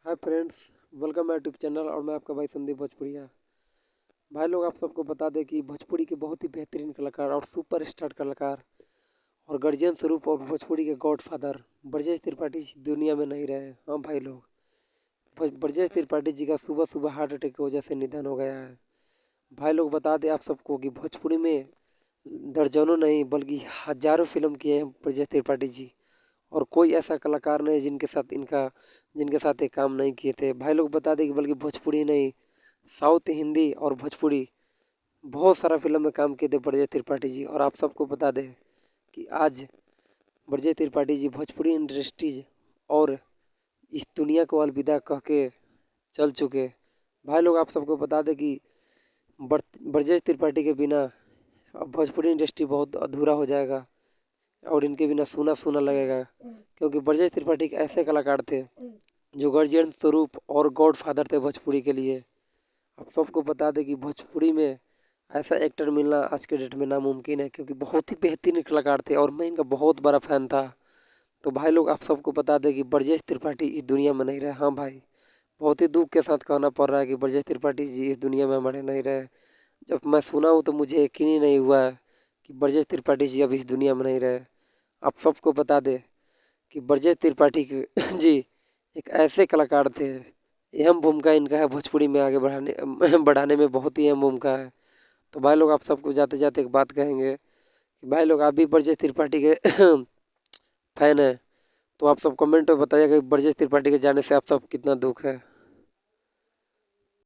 Hi friends, welcome my YouTube channel. और मैं आपका भाई संदीप भोजपुरिया। भाई लोग, आप सबको बता दें कि भोजपुरी के बहुत ही बेहतरीन कलाकार और सुपर स्टार कलाकार और गर्जियन स्वरूप और भोजपुरी के गॉड फादर ब्रजेश त्रिपाठी इस दुनिया में नहीं रहे। हाँ भाई लोग, ब्रजेश त्रिपाठी जी का सुबह सुबह हार्ट अटैक की वजह से निधन हो गया है। भाई लोग, बता दें आप सबको कि भोजपुरी में दर्जनों नहीं बल्कि हजारों फिल्म किए हैं ब्रजेश त्रिपाठी जी। और कोई ऐसा कलाकार नहीं जिनके साथ ये काम नहीं किए थे। भाई लोग, बता दें कि बल्कि भोजपुरी नहीं, साउथ, हिंदी और भोजपुरी बहुत सारा फिल्म में काम किए थे ब्रजेश त्रिपाठी जी। और आप सबको बता दें कि आज ब्रजेश त्रिपाठी जी भोजपुरी इंडस्ट्रीज और इस दुनिया को अलविदा कह के चल चुके। भाई लोग, आप सबको बता दें कि ब्रजेश त्रिपाठी के बिना अब भोजपुरी इंडस्ट्री बहुत अधूरा हो जाएगा और इनके बिना सूना सूना लगेगा, क्योंकि ब्रजेश त्रिपाठी एक ऐसे कलाकार थे जो गर्जियन स्वरूप और गॉड फादर थे भोजपुरी के लिए। आप सबको बता दें कि भोजपुरी में ऐसा एक्टर मिलना आज के डेट में नामुमकिन है, क्योंकि बहुत ही बेहतरीन कलाकार थे और मैं इनका बहुत बड़ा फैन था। तो भाई लोग, आप सबको बता दें कि ब्रजेश त्रिपाठी इस दुनिया में नहीं रहे। हाँ भाई, बहुत ही दुख के साथ कहना पड़ रहा है कि ब्रजेश त्रिपाठी जी इस दुनिया में हमारे नहीं रहे। जब मैं सुना हूँ तो मुझे यकीन ही नहीं हुआ कि ब्रजेश त्रिपाठी जी अब इस दुनिया में नहीं रहे। आप सबको बता दें कि ब्रजेश त्रिपाठी जी एक ऐसे कलाकार थे, अहम भूमिका इनका है भोजपुरी में आगे बढ़ाने बढ़ाने में बहुत ही अहम भूमिका है। तो भाई लोग, आप सबको जाते जाते एक बात कहेंगे कि भाई लोग, आप भी ब्रजेश त्रिपाठी के फैन हैं तो आप सब कमेंट में बताइएगा कि ब्रजेश त्रिपाठी के जाने से आप सब कितना दुख है।